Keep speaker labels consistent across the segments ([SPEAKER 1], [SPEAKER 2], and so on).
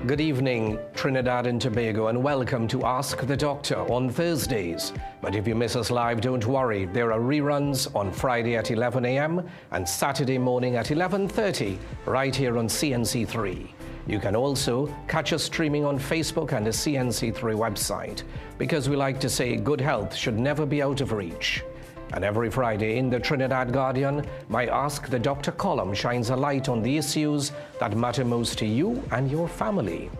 [SPEAKER 1] Good evening, Trinidad and Tobago, and welcome to Ask the Doctor on Thursdays. But if you miss us live, don't worry. There are reruns on Friday at 11 a.m. and Saturday morning at 11:30 right here on CNC3. You can also catch us streaming on Facebook and the CNC3 website, because we like to say good health should never be out of reach. And every Friday in the Trinidad Guardian, my Ask the Doctor column shines a light on the issues that matter most to you and your family.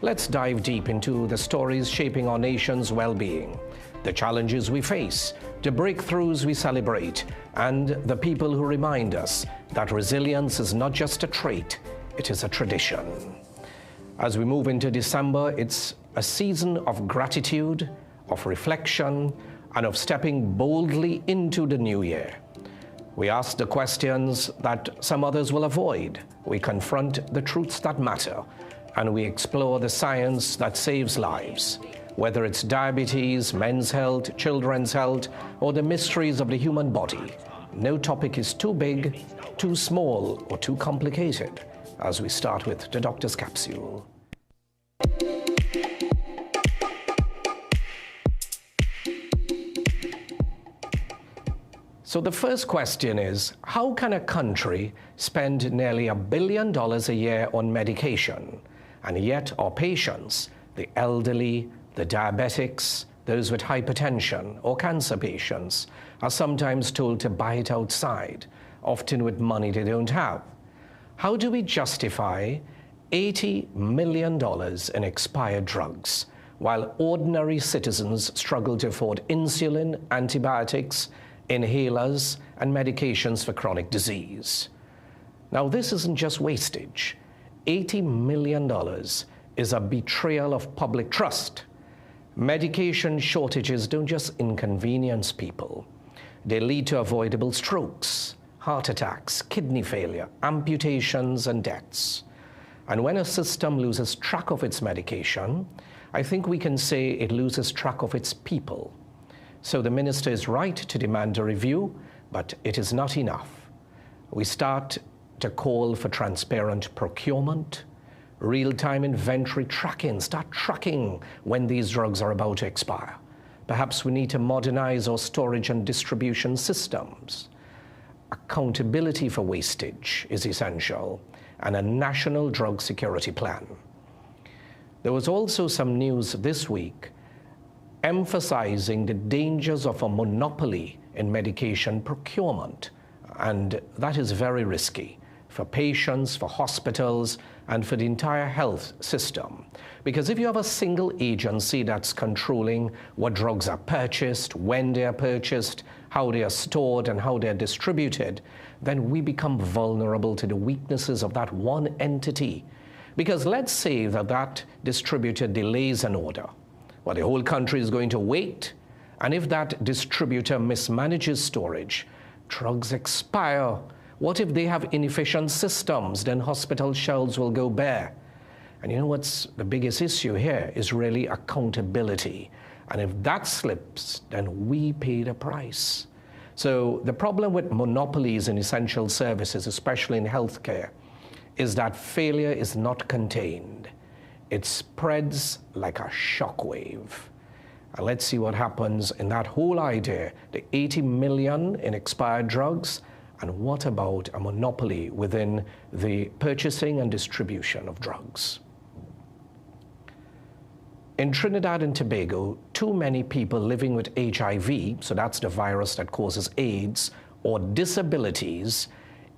[SPEAKER 1] Let's dive deep into the stories shaping our nation's well-being, the challenges we face, the breakthroughs we celebrate, and the people who remind us that resilience is not just a trait, it is a tradition. As we move into December, it's a season of gratitude, of reflection, and of stepping boldly into the new year. We ask the questions that some others will avoid. We confront the truths that matter, and we explore the science that saves lives. Whether it's diabetes, men's health, children's health, or the mysteries of the human body, no topic is too big, too small, or too complicated, as we start with the doctor's capsule. So the first question is, how can a country spend nearly $1 billion a year on medication, and yet our patients, the elderly, the diabetics, those with hypertension or cancer patients, are sometimes told to buy it outside, often with money they don't have? How do we justify $80 million in expired drugs, while ordinary citizens struggle to afford insulin, antibiotics, inhalers, and medications for chronic disease? Now, this isn't just wastage. $80 million is a betrayal of public trust. Medication shortages don't just inconvenience people. They lead to avoidable strokes, heart attacks, kidney failure, amputations, and deaths. And when a system loses track of its medication, I think we can say it loses track of its people. So the minister is right to demand a review, but it is not enough. We start to call for transparent procurement, real-time inventory tracking. Start tracking when these drugs are about to expire. Perhaps we need to modernize our storage and distribution systems. Accountability for wastage is essential, and a national drug security plan. There was also some news this week emphasizing the dangers of a monopoly in medication procurement, and that is very risky for patients, for hospitals, and for the entire health system. Because if you have a single agency that's controlling what drugs are purchased, when they are purchased, how they are stored, and how they're distributed, then we become vulnerable to the weaknesses of that one entity. Because let's say that that distributor delays an order. Well, the whole country is going to wait, and if that distributor mismanages storage, drugs expire. What if they have inefficient systems? Then hospital shelves will go bare. And you know what's the biggest issue here is really accountability. And if that slips, then we pay the price. So the problem with monopolies in essential services, especially in healthcare, is that failure is not contained. It spreads like a shockwave. And let's see what happens in that whole idea, the 80 million in expired drugs, and what about a monopoly within the purchasing and distribution of drugs? In Trinidad and Tobago, too many people living with HIV, so that's the virus that causes AIDS, or disabilities,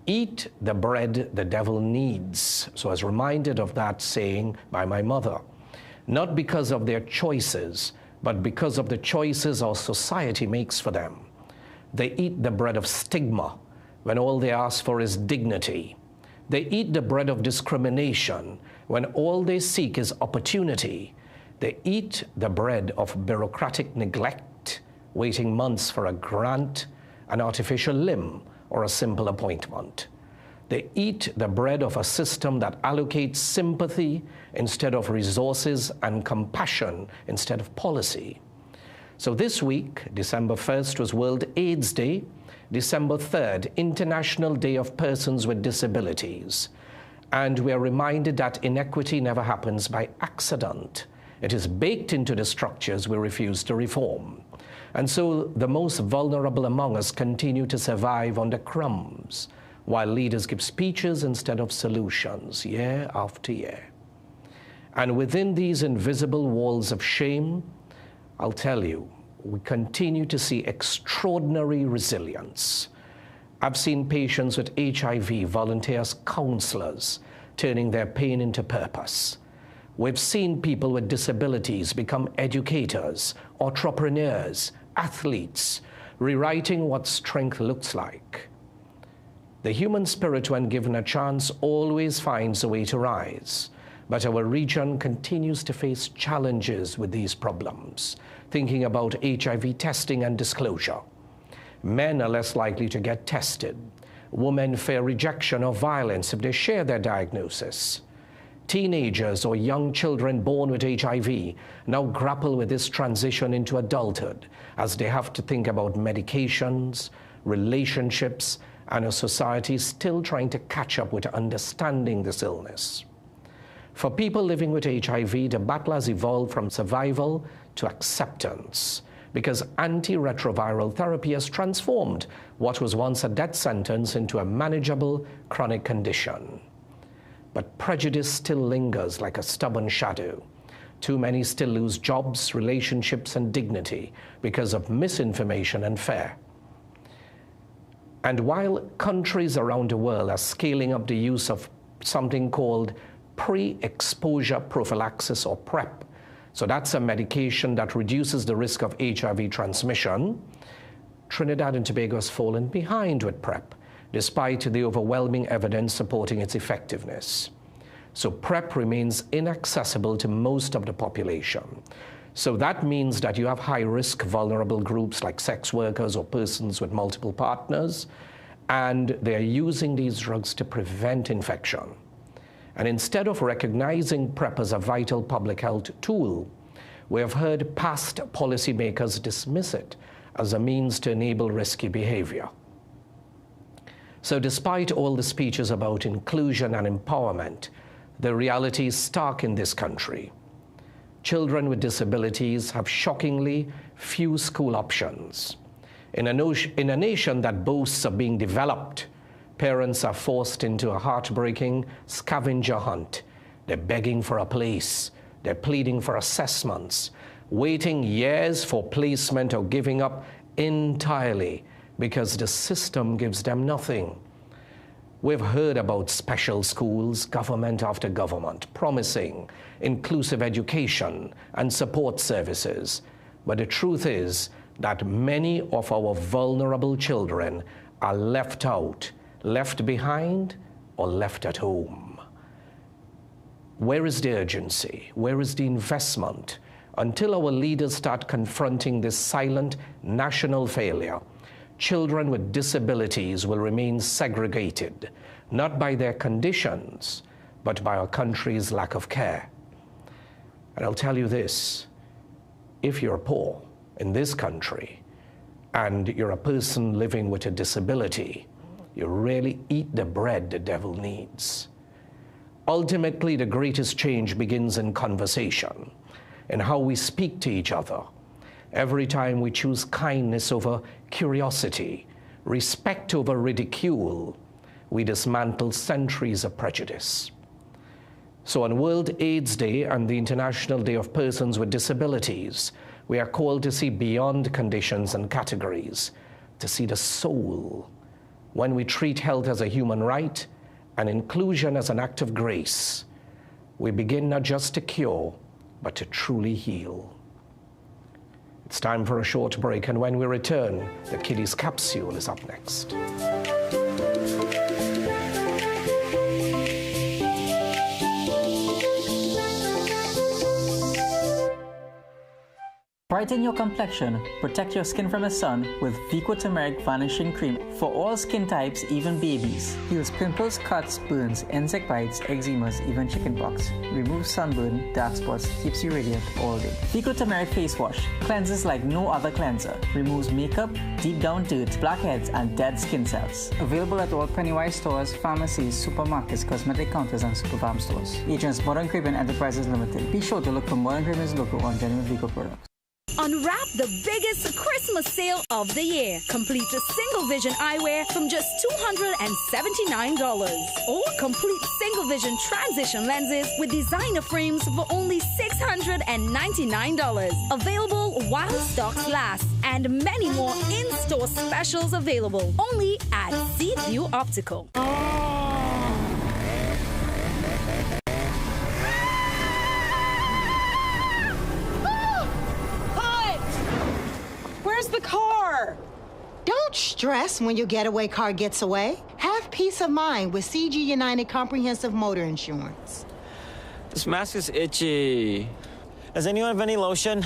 [SPEAKER 1] eat the bread the devil needs. So I was reminded of that saying by my mother. Not because of their choices, but because of the choices our society makes for them. They eat the bread of stigma when all they ask for is dignity. They eat the bread of discrimination when all they seek is opportunity. They eat the bread of bureaucratic neglect, waiting months for a grant, an artificial limb, or a simple appointment. They eat the bread of a system that allocates sympathy instead of resources and compassion instead of policy. So this week, December 1st was World AIDS Day, December 3rd, International Day of Persons with Disabilities. And we are reminded that inequity never happens by accident. It is baked into the structures we refuse to reform. And so the most vulnerable among us continue to survive on the crumbs, while leaders give speeches instead of solutions, year after year. And within these invisible walls of shame, I'll tell you, we continue to see extraordinary resilience. I've seen patients with HIV volunteer as counselors, turning their pain into purpose. We've seen people with disabilities become educators, entrepreneurs, athletes, rewriting what strength looks like. The human spirit, when given a chance, always finds a way to rise. But our region continues to face challenges with these problems, thinking about HIV testing and disclosure. Men are less likely to get tested. Women fear rejection or violence if they share their diagnosis. Teenagers or young children born with HIV now grapple with this transition into adulthood as they have to think about medications, relationships, and a society still trying to catch up with understanding this illness. For people living with HIV, the battle has evolved from survival to acceptance, because antiretroviral therapy has transformed what was once a death sentence into a manageable chronic condition. But prejudice still lingers like a stubborn shadow. Too many still lose jobs, relationships, and dignity because of misinformation and fear. And while countries around the world are scaling up the use of something called pre-exposure prophylaxis, or PrEP, so that's a medication that reduces the risk of HIV transmission, Trinidad and Tobago has fallen behind with PrEP, despite the overwhelming evidence supporting its effectiveness. So PrEP remains inaccessible to most of the population. So that means that you have high-risk vulnerable groups like sex workers or persons with multiple partners, and they're using these drugs to prevent infection. And instead of recognizing PrEP as a vital public health tool, we have heard past policymakers dismiss it as a means to enable risky behavior. So despite all the speeches about inclusion and empowerment, the reality is stark in this country. Children with disabilities have shockingly few school options. In a nation that boasts of being developed, parents are forced into a heartbreaking scavenger hunt. They're begging for a place. They're pleading for assessments, waiting years for placement or giving up entirely because the system gives them nothing. We've heard about special schools, government after government, promising inclusive education and support services. But the truth is that many of our vulnerable children are left out, left behind, or left at home. Where is the urgency? Where is the investment? Until our leaders start confronting this silent national failure, children with disabilities will remain segregated, not by their conditions, but by our country's lack of care. And I'll tell you this, if you're poor in this country and you're a person living with a disability, you really eat the bread the devil needs. Ultimately, the greatest change begins in conversation, in how we speak to each other. Every time we choose kindness over curiosity, respect over ridicule, we dismantle centuries of prejudice. So on World AIDS Day and the International Day of Persons with Disabilities, we are called to see beyond conditions and categories, to see the soul. When we treat health as a human right and inclusion as an act of grace, we begin not just to cure, but to truly heal. It's time for a short break, and when we return, the Kiddies capsule is up next.
[SPEAKER 2] Brighten your complexion, protect your skin from the sun with Vico Turmeric Vanishing Cream for all skin types, even babies. Heals pimples, cuts, burns, insect bites, eczemas, even chickenpox. Removes sunburn, dark spots, keeps you radiant all day. Vico Turmeric Face Wash cleanses like no other cleanser. Removes makeup, deep down dirt, blackheads, and dead skin cells. Available at all Pennywise stores, pharmacies, supermarkets, cosmetic counters, and superfarm stores. Agents Modern Caribbean Enterprises Limited. Be sure to look for Modern Caribbean's logo on genuine Vico products.
[SPEAKER 3] Unwrap the biggest Christmas sale of the year. Complete a single vision eyewear from just $279. Or complete single vision transition lenses with designer frames for only $699. Available while stocks last. And many more in-store specials available. Only at Seaview Optical.
[SPEAKER 4] Where's the car?
[SPEAKER 5] Don't stress when your getaway car gets away. Have peace of mind with CG United Comprehensive Motor Insurance.
[SPEAKER 6] This mask is itchy. Does anyone have any lotion?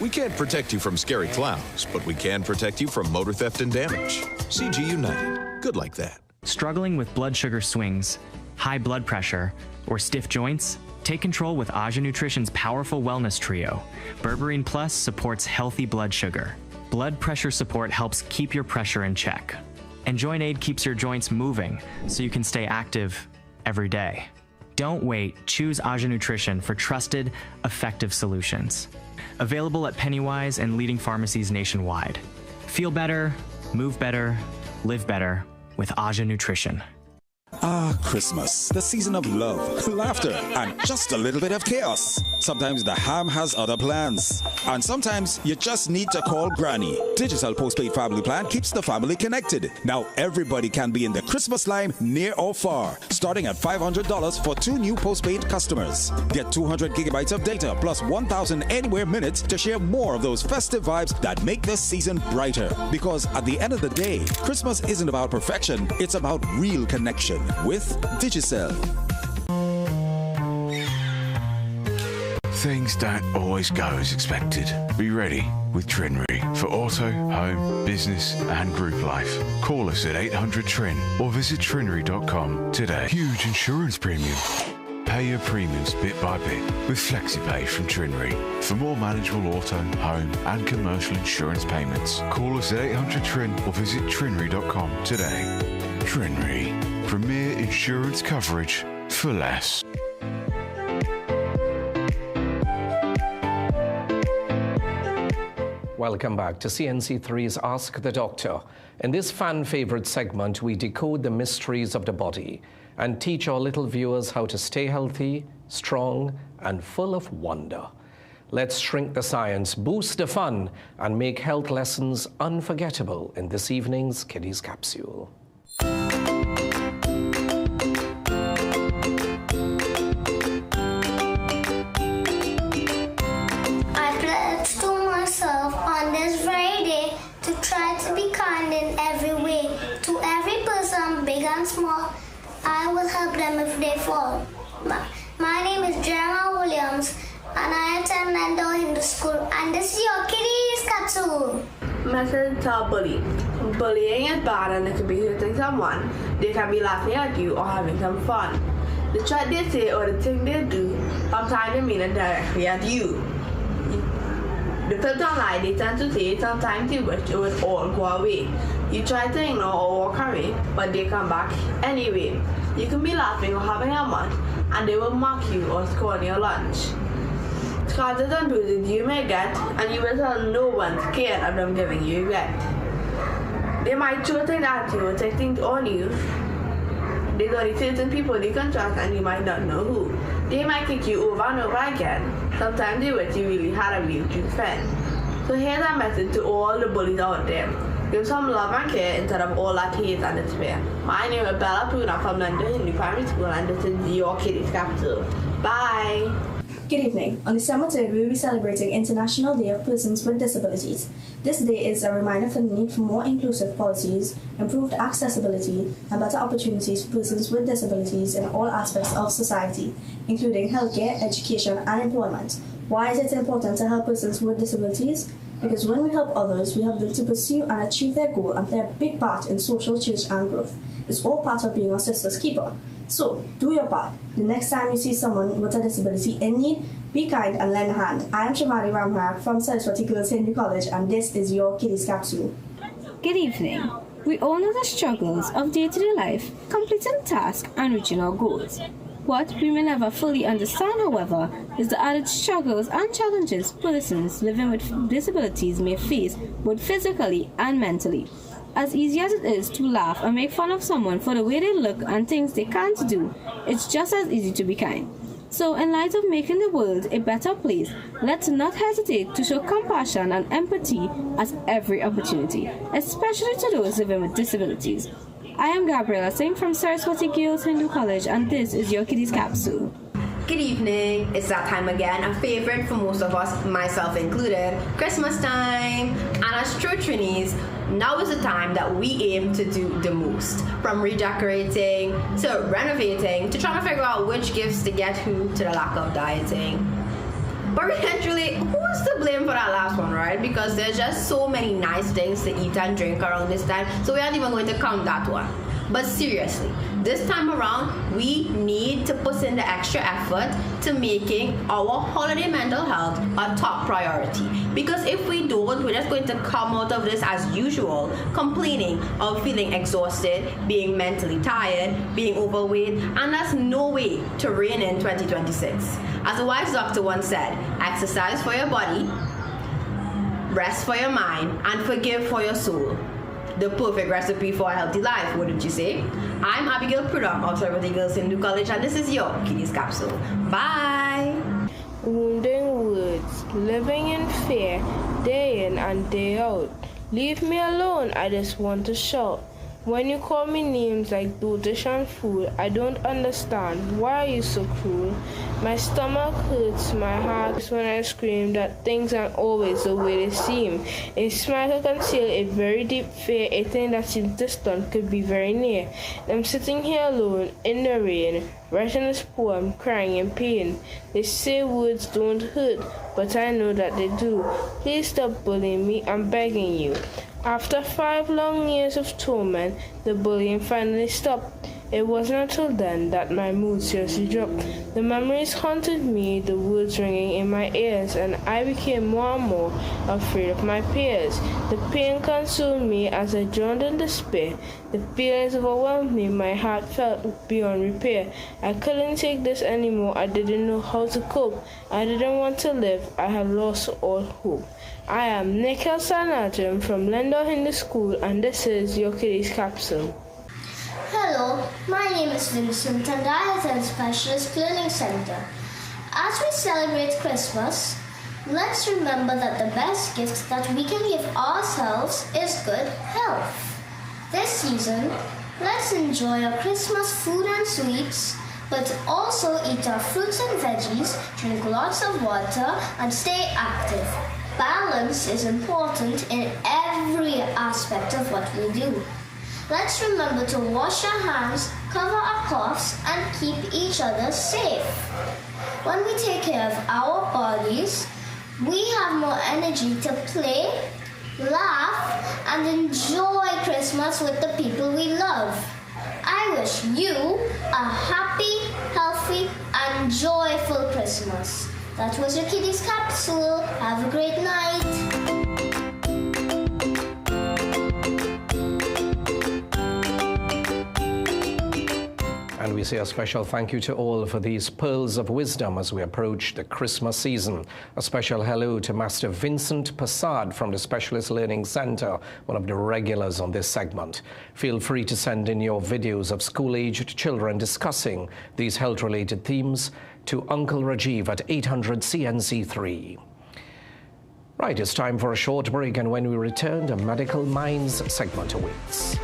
[SPEAKER 7] We can't protect you from scary clowns, but we can protect you from motor theft and damage. CG United. Good like that.
[SPEAKER 8] Struggling with blood sugar swings, high blood pressure, or stiff joints? Take control with Aja Nutrition's powerful wellness trio. Berberine Plus supports healthy blood sugar. Blood pressure support helps keep your pressure in check. And Joint Aid keeps your joints moving so you can stay active every day. Don't wait. Choose Aja Nutrition for trusted, effective solutions. Available at Pennywise and leading pharmacies nationwide. Feel better, move better, live better with Aja Nutrition.
[SPEAKER 9] Ah, Christmas, the season of love, laughter, and just a little bit of chaos. Sometimes the ham has other plans. And sometimes you just need to call Granny. Digital Postpaid Family Plan keeps the family connected. Now everybody can be in the Christmas line near or far, starting at $500 for 2 new postpaid customers. Get 200 gigabytes of data plus 1,000 anywhere minutes to share more of those festive vibes that make the season brighter. Because at the end of the day, Christmas isn't about perfection, it's about real connection with Digicel.
[SPEAKER 10] Things don't always go as expected. Be ready with Trinry for auto, home, business and group life. Call us at 800-TRIN or visit trinry.com today. Huge insurance premium. Pay your premiums bit by bit with FlexiPay from Trinry. For more manageable auto, home and commercial insurance payments, call us at 800-TRIN or visit trinry.com today. Trinry. Premier insurance coverage for less.
[SPEAKER 1] Welcome back to CNC3's Ask the Doctor. In this fan-favorite segment, we decode the mysteries of the body and teach our little viewers how to stay healthy, strong, and full of wonder. Let's shrink the science, boost the fun, and make health lessons unforgettable in this evening's Kiddies capsule.
[SPEAKER 11] On this Friday, to try to be kind in every way. To every person, big and small, I will help them if they fall. My name is Jeremiah Williams, and I attend Nando Hindu School, and this is your Kiddies capsule.
[SPEAKER 12] Methods of bullying. Bullying is bad and it can be hurting someone. They can be laughing at you or having some fun. The threat they say or the thing they do, sometimes they mean it directly at you. The people don't lie, they tend to say sometimes you wish it would all go away. You try to ignore or walk away, but they come back anyway. You can be laughing or having a fun, and they will mock you or scorn your lunch. Scratches and bruises you may get, and you will tell no one scared of them giving you regret. They might throw things at you or take things on you. There's only certain people you can trust and you might not know who. They might kick you over and over again. Sometimes they wish you really had a real true friend. So here's a message to all the bullies out there. Give some love and care instead of all that hate and despair. My name is Bella Puna from London Hindu Primary School, and this is your Kiddies capsule. Bye!
[SPEAKER 13] Good evening. On December 3rd, we will be celebrating International Day of Persons with Disabilities. This day is a reminder for the need for more inclusive policies, improved accessibility, and better opportunities for persons with disabilities in all aspects of society, including healthcare, education, and employment. Why is it important to help persons with disabilities? Because when we help others, we help them to pursue and achieve their goal and play a big part in social change and growth. It's all part of being a sister's keeper. So, do your part. The next time you see someone with a disability in need, be kind and lend a hand. I am Shamari Ramhak from Saraswati Girls Hindu College, and this is your Kiddies Capsule.
[SPEAKER 4] Good evening. We all know the struggles of day-to-day life, completing tasks and reaching our goals. What we may never fully understand, however, is the added struggles and challenges persons living with disabilities may face, both physically and mentally. As easy as it is to laugh and make fun of someone for the way they look and things they can't do, it's just as easy to be kind. So, in light of making the world a better place, let's not hesitate to show compassion and empathy at every opportunity, especially to those living with disabilities. I am Gabriela Singh from Saraswati Girls Hindu College, and this is your Kiddies Capsule.
[SPEAKER 14] Good evening. It's that time again, a favorite for most of us, myself included, Christmas time. And as true Trinis, now is the time that we aim to do the most. From redecorating to renovating to trying to figure out which gifts to get who to the lack of dieting. But eventually, who's to blame for that last one, right? Because there's just so many nice things to eat and drink around this time, so we aren't even going to count that one. But seriously, this time around, we need to put in the extra effort to making our holiday mental health a top priority. Because if we don't, we're just going to come out of this as usual, complaining of feeling exhausted, being mentally tired, being overweight, and that's no way to rein in 2026. As a wise doctor once said, exercise for your body, rest for your mind, and forgive for your soul. The perfect recipe for a healthy life, wouldn't you say? I'm Abigail Prudhomme of Saraswati Girls Hindu College, and this is your Kiddies Capsule. Bye!
[SPEAKER 15] Wounding words, living in fear, day in and day out. Leave me alone, I just want to shout. When you call me names like brutish and fool, I don't understand. Why are you so cruel? My stomach hurts, my heart hurts when I scream that things aren't always the way they seem. A smile could conceal a very deep fear, a thing that seems distant could be very near. I'm sitting here alone in the rain, writing this poem, crying in pain. They say words don't hurt, but I know that they do. Please stop bullying me, I'm begging you. After 5 long years of torment, the bullying finally stopped. It wasn't until then that my mood seriously dropped. The memories haunted me, the words ringing in my ears, and I became more and more afraid of my peers. The pain consumed me as I drowned in despair. The feelings overwhelmed me, my heart felt beyond repair. I couldn't take this anymore, I didn't know how to cope. I didn't want to live, I had lost all hope. I am Nikhil Sanatram from Lendor Hindu School, and this is your Kiddies Capsule.
[SPEAKER 11] Hello, my name is Vincent and I attend Specialist Learning Center. As we celebrate Christmas, let's remember that the best gift that we can give ourselves is good health. This season, let's enjoy our Christmas food and sweets, but also eat our fruits and veggies, drink lots of water, and stay active. Balance is important in every aspect of what we do. Let's remember to wash our hands, cover our coughs, and keep each other safe. When we take care of our bodies, we have more energy to play, laugh, and enjoy Christmas with the people we love. I wish you a happy, healthy, and joyful Christmas. That was your Kiddies Capsule. Have a great night.
[SPEAKER 1] And we say a special thank you to all for these pearls of wisdom as we approach the Christmas season. A special hello to Master Vincent Passad from the Specialist Learning Center, one of the regulars on this segment. Feel free to send in your videos of school-aged children discussing these health-related themes to Uncle Rajiv at 800 CNC3. Right, it's time for a short break, and when we return, the Medical Minds segment awaits.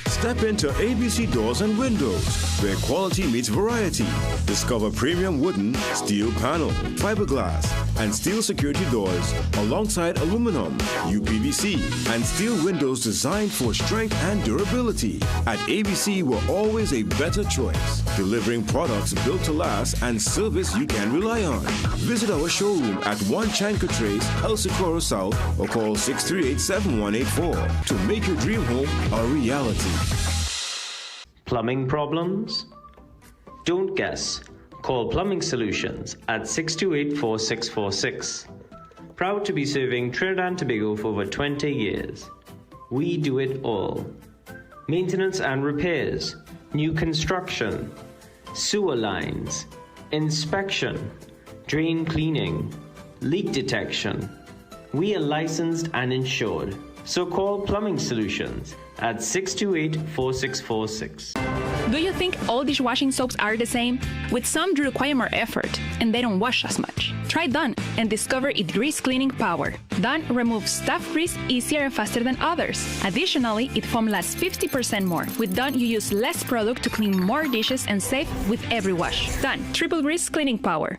[SPEAKER 16] Step into ABC Doors and Windows, where quality meets variety. Discover premium wooden, steel panel, fiberglass, and steel security doors, alongside aluminum, UPVC, and steel windows designed for strength and durability. At ABC, we're always a better choice, delivering products built to last and service you can rely on. Visit our showroom at 1 Chanka Trace, El Socorro South, or call 638-7184 to make your dream home a reality.
[SPEAKER 17] Plumbing problems? Don't guess. Call Plumbing Solutions at 628-4646. Proud to be serving Trinidad and Tobago for over 20 years. We do it all. Maintenance and repairs, new construction, sewer lines, inspection, drain cleaning, leak detection. We are licensed and insured. So call Plumbing Solutions at 628-4646.
[SPEAKER 18] Do you think all dishwashing soaps are the same? With some, they require more effort and they don't wash as much. Try Dawn and discover its grease cleaning power. Dawn removes staph grease easier and faster than others. Additionally, it foam lasts 50% more. With Dawn, you use less product to clean more dishes and save with every wash. Dawn, triple grease cleaning power.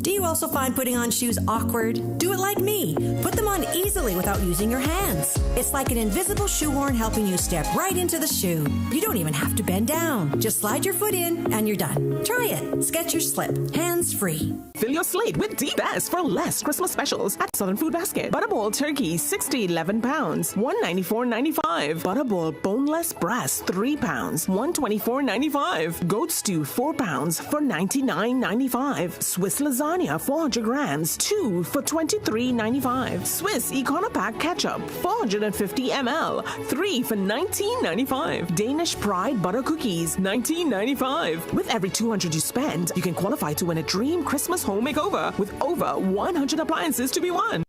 [SPEAKER 19] Do you also find putting on shoes awkward? Do it like me. Put them on easily without using your hands. It's like an invisible shoehorn helping you step right into the shoe. You don't even have to bend down. Just slide your foot in and you're done. Try it. Skechers Slip. Hands free.
[SPEAKER 20] Fill your slate with the best for less Christmas specials at Southern Food Basket. Butterball turkey, 6 to 11 pounds, $194.95. Butterball boneless breast, 3 pounds, $124.95. Goat stew, 4 pounds for $99.95. Swiss lasagna, 400 grams, 2 for $23.95. Swiss Econopack ketchup, 450 ml, 3 for $19.95. Danish Pride butter cookies, $19.95. With every $200 you spend, you can qualify to win a dream Christmas home makeover with over 100 appliances to be won.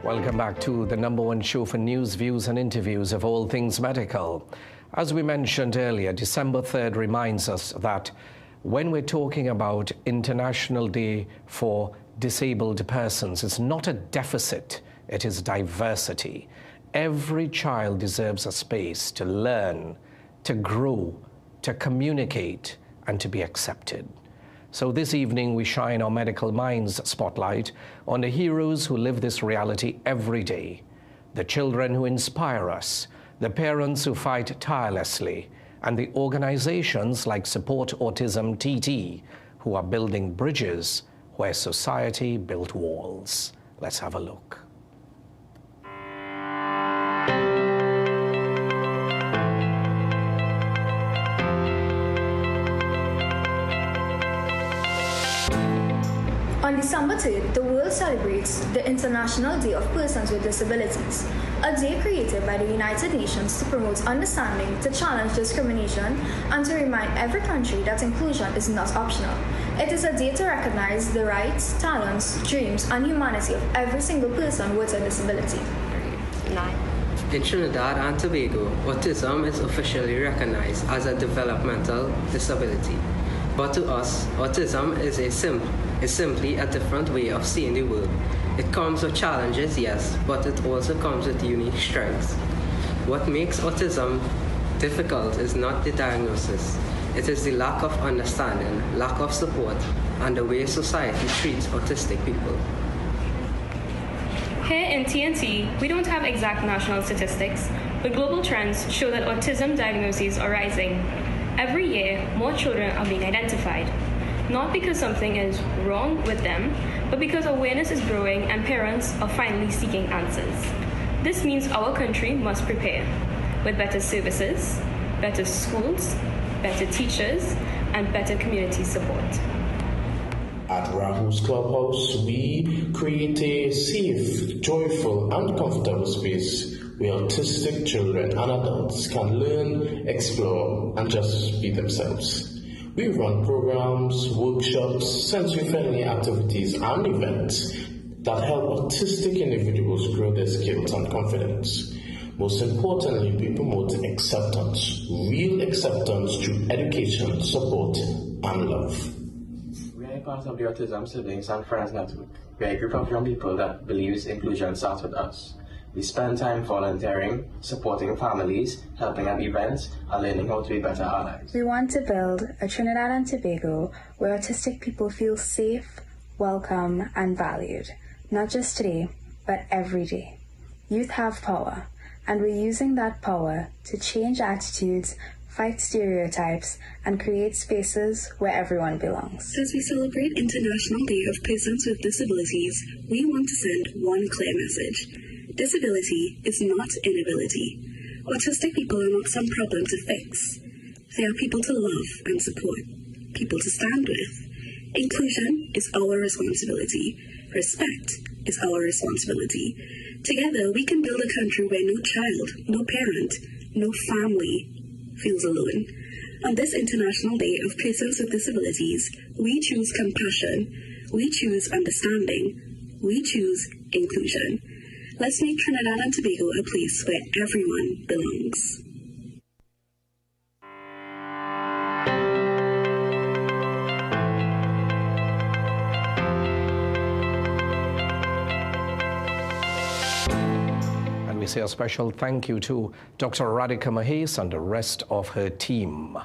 [SPEAKER 1] Welcome back to the #1 show for news, views, and interviews of all things medical. As we mentioned earlier, December 3rd reminds us that when we're talking about International Day for Disabled Persons, it's not a deficit, it is diversity. Every child deserves a space to learn, to grow, to communicate, and to be accepted. So this evening, we shine our medical minds spotlight on the heroes who live this reality every day, the children who inspire us, the parents who fight tirelessly, and the organizations like Support Autism TT, who are building bridges where society built walls. Let's have a look.
[SPEAKER 21] On December 3rd, the world celebrates the International Day of Persons with Disabilities, a day created by the United Nations to promote understanding, to challenge discrimination, and to remind every country that inclusion is not optional. It is a day to recognize the rights, talents, dreams, and humanity of every single person with a disability.
[SPEAKER 22] In Trinidad and Tobago, autism is officially recognized as a developmental disability. But to us, autism is simply a different way of seeing the world. It comes with challenges, yes, but it also comes with unique strengths. What makes autism difficult is not the diagnosis. It is the lack of understanding, lack of support, and the way society treats autistic people.
[SPEAKER 23] Here in TNT, we don't have exact national statistics, but global trends show that autism diagnoses are rising. Every year, more children are being identified, not because something is wrong with them, but because awareness is growing and parents are finally seeking answers. This means our country must prepare with better services, better schools, better teachers, and better community support.
[SPEAKER 24] At Rahul's Clubhouse, we create a safe, joyful, and comfortable space where autistic children and adults can learn, explore, and just be themselves. We run programs, workshops, sensory-friendly activities, and events that help autistic individuals grow their skills and confidence. Most importantly, we promote acceptance, real acceptance through education, support, and love.
[SPEAKER 25] We are part of the Autism Siblings and Friends Network. We are a group of young people that believes inclusion starts with us.
[SPEAKER 22] We spend time volunteering, supporting families, helping at events, and learning how to be better allies.
[SPEAKER 21] We want to build a Trinidad and Tobago where autistic people feel safe, welcome, and valued, not just today, but every day. Youth have power, and we're using that power to change attitudes, fight stereotypes, and create spaces where everyone belongs.
[SPEAKER 2] As we celebrate International Day of Persons with Disabilities, we want to send one clear message. Disability is not inability. Autistic people are not some problem to fix. They are people to love and support, people to stand with. Inclusion is our responsibility. Respect is our responsibility. Together, we can build a country where no child, no parent, no family feels alone. On this International Day of Persons with Disabilities, we choose compassion, we choose understanding, we choose inclusion. Let's make Trinidad and Tobago a place where everyone belongs.
[SPEAKER 1] And we say a special thank you to Dr. Radhika Mahes and the rest of her team.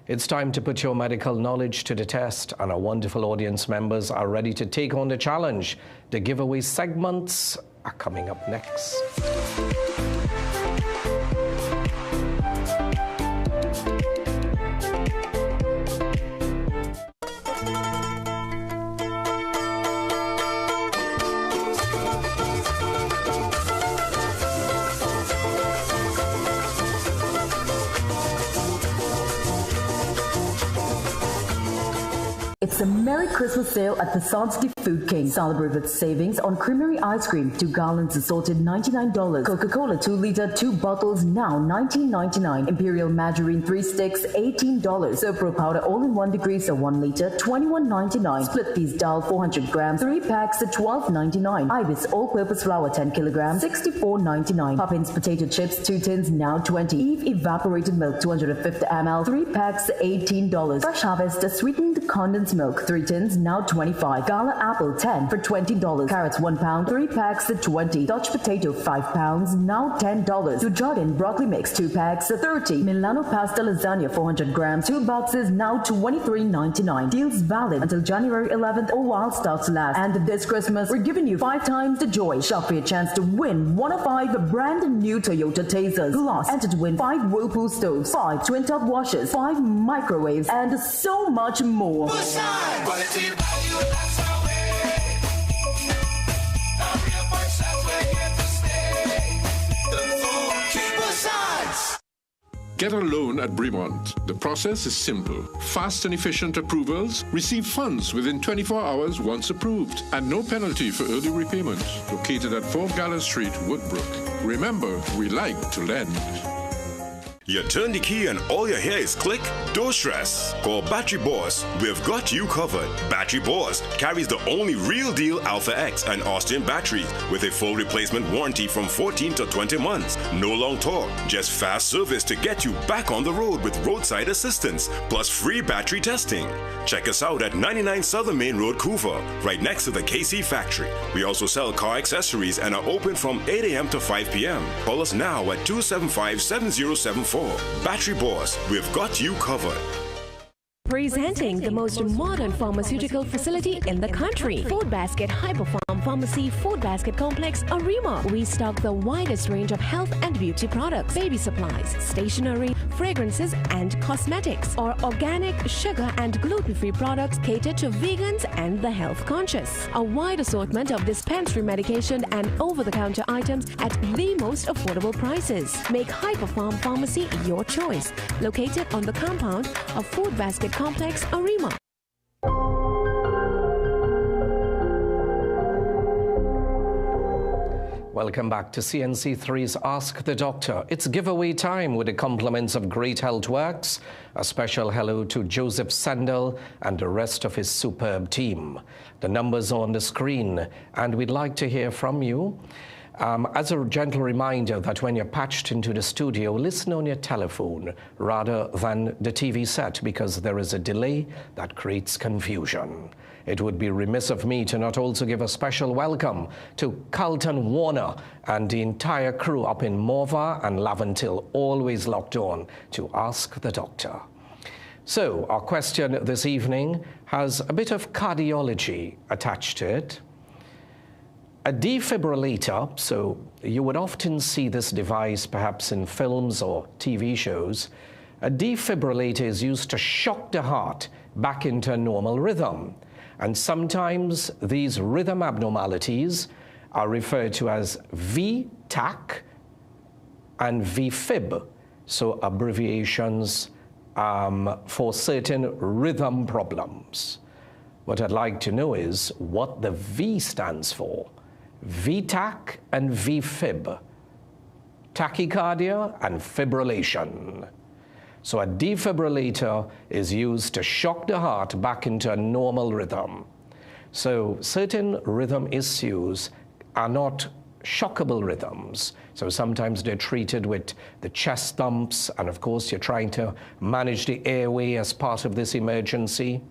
[SPEAKER 1] It's time to put your medical knowledge to the test, and our wonderful audience members are ready to take on the challenge. The giveaway segments are coming up next.
[SPEAKER 3] It's a Merry Christmas sale at Pisanski Food King. Celebrate with savings on creamery ice cream, 2 gallons assorted $99. Coca-Cola 2 liter, 2 bottles now $19.99. Imperial margarine 3 sticks $18. Sopro powder all-in-1 degreaser 1 liter $21.99. Split peas dal 400 grams, 3 packs at $12.99. Ibis all-purpose flour 10 kilograms $64.99. Poppins potato chips 2 tins now $20. Eve evaporated milk 250 ml 3 packs $18. Fresh Harvest sweetened condensed milk 3 tins now $25. Gala apple 10 for $20. Carrots 1 pound 3 packs at $20. Dutch potato 5 pounds now $10. To Jordan broccoli mix 2 packs at $30. Milano pasta lasagna 400 grams 2 boxes now $23.99. Deals valid until January 11th or while stocks last. And this Christmas we're giving you 5 times the joy. Shop for your chance to win 1 of 5 brand new Toyota Tasers. Plus enter to win 5 Whirlpool stoves, 5 twin top washers, 5 microwaves, and so much more.
[SPEAKER 5] Get a loan at Bremont. The process is simple. Fast and efficient approvals. Receive funds within 24 hours once approved. And no penalty for early repayment. Located at 4 Gallas Street, Woodbrook. Remember, we like to lend.
[SPEAKER 16] You turn the key and all you hear is click? Don't stress. Call Battery Boss. We've got you covered. Battery Boss carries the only real deal Alpha X and Austin batteries with a full replacement warranty from 14 to 20 months. No long talk, just fast service to get you back on the road with roadside assistance, plus free battery testing. Check us out at 99 Southern Main Road, Couva, right next to the KC factory. We also sell car accessories and are open from 8 a.m. to 5 p.m. Call us now at 275-7074. Battery Boss, we've got you covered.
[SPEAKER 6] Presenting the most modern pharmaceutical facility in the country, Food Basket Hyperfarm Pharmacy Food Basket Complex, Arima. We stock the widest range of health and beauty products, baby supplies, stationery, fragrances, and cosmetics. Our organic, sugar, and gluten-free products cater to vegans and the health conscious. A wide assortment of dispensary medication and over-the-counter items at the most affordable prices. Make Hyperfarm Pharmacy your choice. Located on the compound of Food Basket Complex, Arima.
[SPEAKER 1] Welcome back to CNC3's Ask the Doctor. It's giveaway time with the compliments of Great Health Works. A special hello to Joseph Sandel and the rest of his superb team. The numbers are on the screen, and we'd like to hear from you. As a gentle reminder that when you're patched into the studio, listen on your telephone rather than the TV set, because there is a delay that creates confusion. It would be remiss of me to not also give a special welcome to Carlton Warner and the entire crew up in Morva and Laventille, always locked on to Ask the Doctor. So our question this evening has a bit of cardiology attached to it. A defibrillator, so you would often see this device perhaps in films or TV shows. A defibrillator is used to shock the heart back into a normal rhythm. And sometimes these rhythm abnormalities are referred to as VTAC and VFib, so abbreviations for certain rhythm problems. What I'd like to know is what the V stands for. VTAC and VFib, tachycardia and fibrillation. So a defibrillator is used to shock the heart back into a normal rhythm. So certain rhythm issues are not shockable rhythms. So sometimes they're treated with the chest thumps, and of course you're trying to manage the airway as part of this emergency.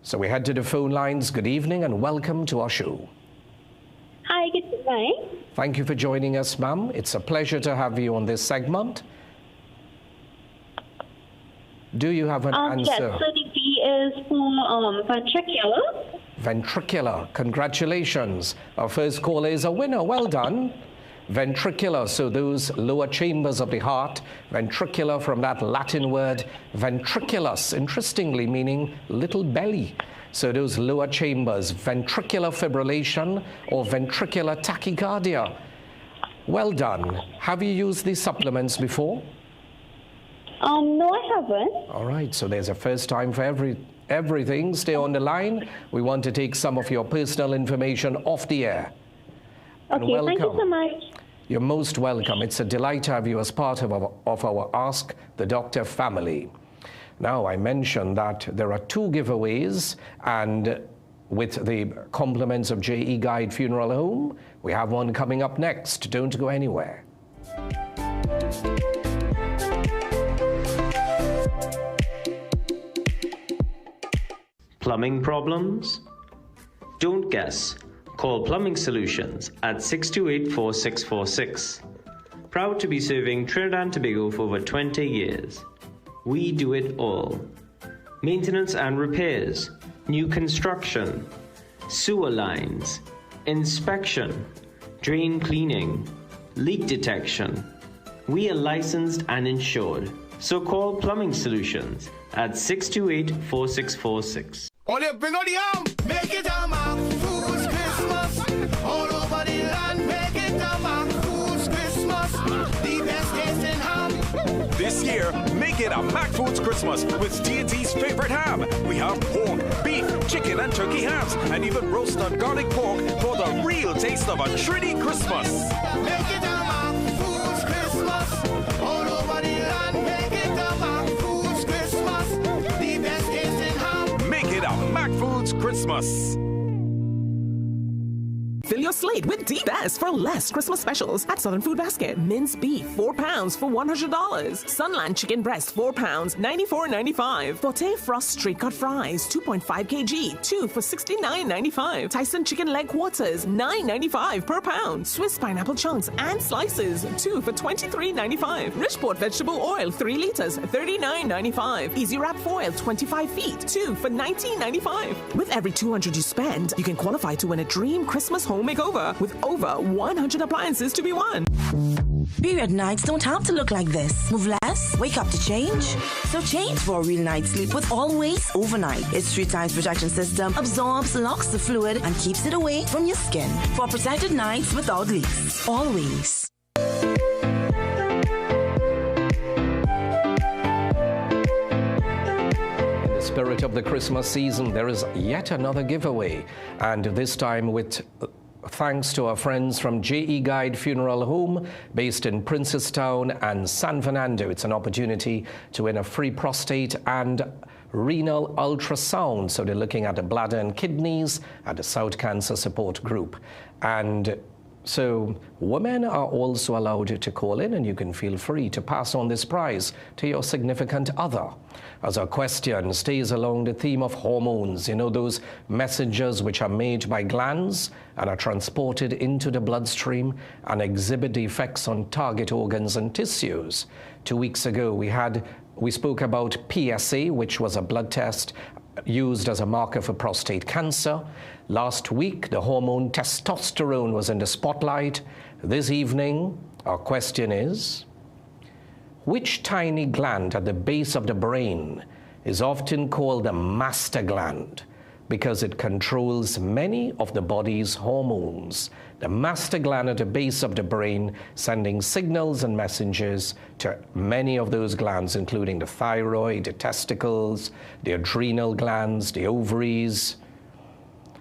[SPEAKER 1] So we head to the phone lines. Good evening and welcome to our show.
[SPEAKER 7] Hi, good evening.
[SPEAKER 1] Thank you for joining us, ma'am. It's a pleasure to have you on this segment. Do you have an answer?
[SPEAKER 7] Yes, so the V is for ventricular.
[SPEAKER 1] Ventricular. Congratulations. Our first caller is a winner. Well done. Ventricular, so those lower chambers of the heart. Ventricular from that Latin word ventriculus, interestingly meaning little belly. So those lower chambers, ventricular fibrillation or ventricular tachycardia. Well done. Have you used these supplements before?
[SPEAKER 7] No, I haven't.
[SPEAKER 1] All right, so there's a first time for everything. Stay on the line. We want to take some of your personal information off the air.
[SPEAKER 7] Okay, thank you so much.
[SPEAKER 1] You're most welcome. It's a delight to have you as part of our Ask the Doctor family. Now, I mentioned that there are 2 giveaways, and with the compliments of JE Guide Funeral Home, we have one coming up next. Don't go anywhere.
[SPEAKER 17] Plumbing problems? Don't guess. Call Plumbing Solutions at 628-4646. Proud to be serving Trinidad and Tobago for over 20 years. We do it all. Maintenance and repairs, new construction, sewer lines, inspection, drain cleaning, leak detection. We are licensed and insured. So call Plumbing Solutions at 628-4646.
[SPEAKER 8] Ole, bring on the arm! Make it a Macfoo's Christmas! All over the land, make it a Macfoo's Christmas! The best taste in ham!
[SPEAKER 9] This year, make it a Macfoo's Christmas with D&T's favorite ham. We have pork, beef, chicken and turkey hams, and even roasted garlic pork for the real taste of a Trini Christmas.
[SPEAKER 8] Make it a Macfoo's Christmas! All over the land, make it a Macfoo's Christmas! The best taste in ham!
[SPEAKER 9] Make it a Macfoo's Christmas.
[SPEAKER 20] Fill your slate with the best for less Christmas specials at Southern Food Basket. Minced beef, 4 pounds for $100. Sunland chicken breast, 4 pounds, $94.95. Forte Frost street cut fries, 2.5 kg, 2 for $69.95. Tyson chicken leg quarters, $9.95 per pound. Swiss pineapple chunks and slices, 2 for $23.95. Richport vegetable oil, 3 liters, $39.95. Easy Wrap foil, 25 feet, 2 for $19.95. With every $200 you spend, you can qualify to win a dream Christmas home makeover with over 100 appliances to be won.
[SPEAKER 10] Period nights don't have to look like this. Move less, wake up to change. So change for a real night's sleep with Always Overnight. Its 3 times protection system absorbs, locks the fluid, and keeps it away from your skin. For protected nights without leaks. Always.
[SPEAKER 1] Spirit of the Christmas season, there is yet another giveaway, and this time with thanks to our friends from JE Guide Funeral Home based in Princestown and San Fernando. It's an opportunity to win a free prostate and renal ultrasound. So they're looking at the bladder and kidneys at the South Cancer Support Group. And So women are also allowed to call in, and you can feel free to pass on this prize to your significant other. As our question stays along the theme of hormones, you know, those messengers which are made by glands and are transported into the bloodstream and exhibit the effects on target organs and tissues. 2 weeks ago, we spoke about PSA, which was a blood test used as a marker for prostate cancer. Last week, the hormone testosterone was in the spotlight. This evening, our question is, which tiny gland at the base of the brain is often called the master gland because it controls many of the body's hormones? The master gland at the base of the brain sending signals and messages to many of those glands, including the thyroid, the testicles, the adrenal glands, the ovaries.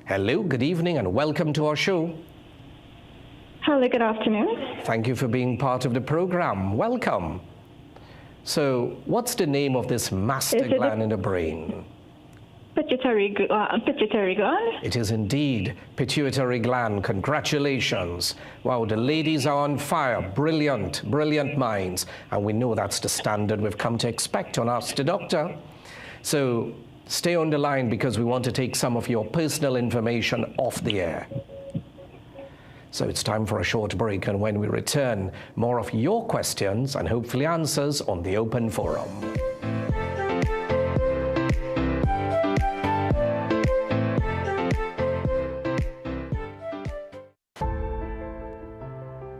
[SPEAKER 1] Hello, good evening, and welcome to our show.
[SPEAKER 4] Hello, good afternoon.
[SPEAKER 1] Thank you for being part of the program. Welcome. So, what's the name of this master gland in the brain?
[SPEAKER 4] Pituitary gland.
[SPEAKER 1] It is indeed pituitary gland. Congratulations. Wow, the ladies are on fire. Brilliant, brilliant minds. And we know that's the standard we've come to expect on Ask the Doctor. So stay on the line because we want to take some of your personal information off the air. So it's time for a short break, and when we return, more of your questions and hopefully answers on the open forum.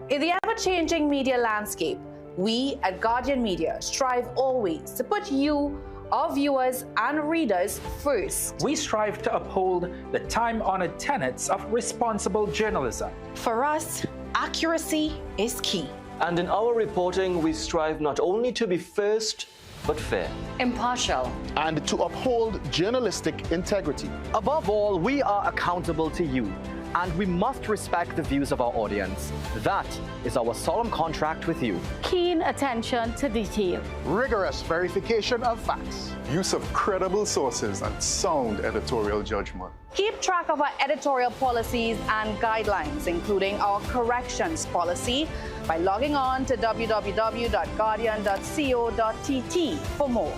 [SPEAKER 12] In the ever-changing media landscape, we at Guardian Media strive always to put you, our viewers and readers, first.
[SPEAKER 13] We strive to uphold the time-honored tenets of responsible journalism.
[SPEAKER 12] For us, accuracy is key.
[SPEAKER 14] And in our reporting, we strive not only to be first, but fair,
[SPEAKER 12] impartial,
[SPEAKER 15] and to uphold journalistic integrity.
[SPEAKER 26] Above all, we are accountable to you, and we must respect the views of our audience. That is our solemn contract with you.
[SPEAKER 12] Keen attention to detail.
[SPEAKER 15] Rigorous verification of facts.
[SPEAKER 27] Use of credible sources and sound editorial judgment.
[SPEAKER 12] Keep track of our editorial policies and guidelines, including our corrections policy, by logging on to www.guardian.co.tt for more.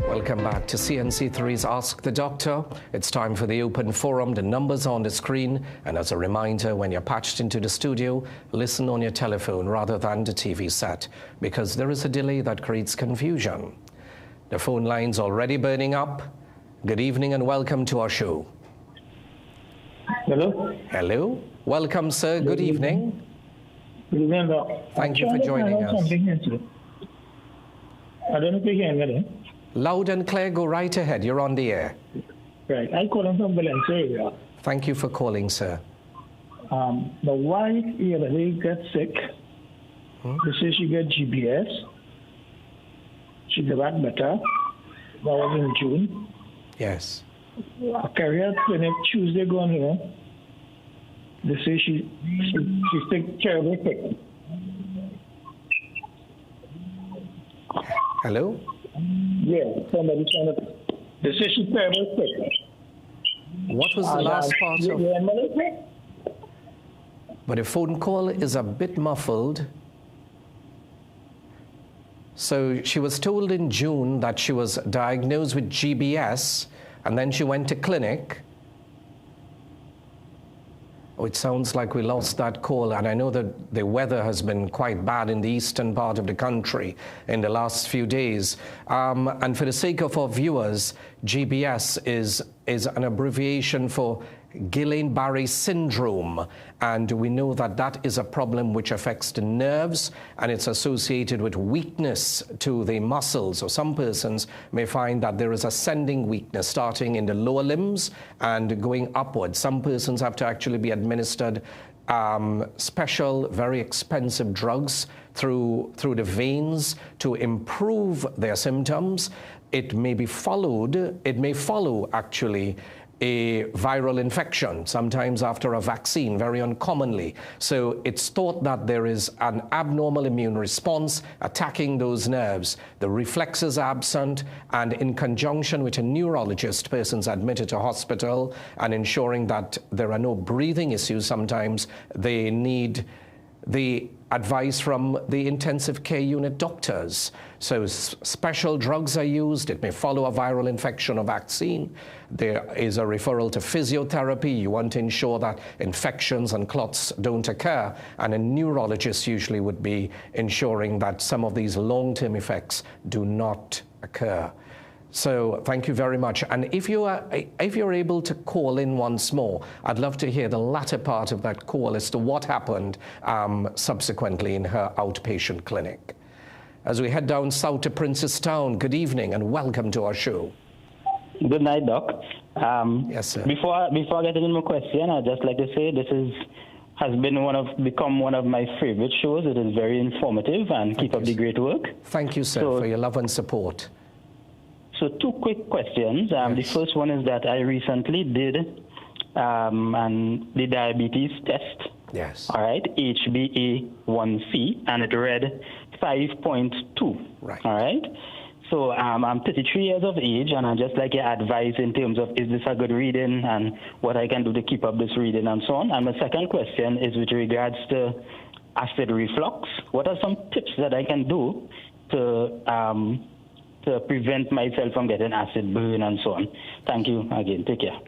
[SPEAKER 1] Welcome back to CNC3's Ask the Doctor. It's time for the open forum. The numbers are on the screen. And as a reminder, when you're patched into the studio, listen on your telephone rather than the TV set, because there is a delay that creates confusion. The phone line's already burning up. Good evening and welcome to our show.
[SPEAKER 28] Hello.
[SPEAKER 1] Hello. Welcome, sir. Good evening.
[SPEAKER 28] Good evening, Doc.
[SPEAKER 1] Thank you for joining us.
[SPEAKER 28] I don't know if you can hear me.
[SPEAKER 1] Loud and clear, go right ahead. You're on the air.
[SPEAKER 28] Right. I call from Valencia area.
[SPEAKER 1] Thank you for calling, sir.
[SPEAKER 28] The wife the other day got sick. They say she got GBS. She got back better. That was in June.
[SPEAKER 1] Yes.
[SPEAKER 28] I carry her clinic Tuesday going here. They say she's sick, terribly sick.
[SPEAKER 1] Hello?
[SPEAKER 28] Yeah, somebody trying to. They say she's terribly sick.
[SPEAKER 1] What was the last part of? But the phone call is a bit muffled. So she was told in June that she was diagnosed with GBS, and then she went to clinic. Oh, it sounds like we lost that call, and I know that the weather has been quite bad in the eastern part of the country in the last few days. And for the sake of our viewers, GBS is an abbreviation for Guillain-Barré syndrome, and we know that that is a problem which affects the nerves, and it's associated with weakness to the muscles. So some persons may find that there is ascending weakness starting in the lower limbs and going upwards. Some persons have to actually be administered special, very expensive drugs through the veins to improve their symptoms. It may follow actually a viral infection, sometimes after a vaccine, very uncommonly. So it's thought that there is an abnormal immune response attacking those nerves. The reflexes are absent, and in conjunction with a neurologist, persons admitted to hospital, and ensuring that there are no breathing issues, sometimes they need the advice from the intensive care unit doctors. So special drugs are used. It may follow a viral infection or vaccine. There is a referral to physiotherapy. You want to ensure that infections and clots don't occur. And a neurologist usually would be ensuring that some of these long-term effects do not occur. So thank you very much. And if you're able to call in once more, I'd love to hear the latter part of that call as to what happened subsequently in her outpatient clinic. As we head down south to Princestown, good evening and welcome to our show.
[SPEAKER 11] Good night, Doc.
[SPEAKER 1] Yes, sir.
[SPEAKER 11] Before I get into my question, I'd just like to say this has become one of my favorite shows. It is very informative, and keep up the great work.
[SPEAKER 1] Thank you, sir, for your love and support.
[SPEAKER 11] So 2 quick questions. The first one is that I recently did the diabetes test.
[SPEAKER 1] Yes.
[SPEAKER 11] All right, HbA1c, and it read 5.2.
[SPEAKER 1] Right.
[SPEAKER 11] All right. So I'm 33 years of age, and I'd just like your advice in terms of is this a good reading and what I can do to keep up this reading and so on. And my second question is with regards to acid reflux. What are some tips that I can do to prevent myself from getting acid burn and so on? Thank you again. Take care.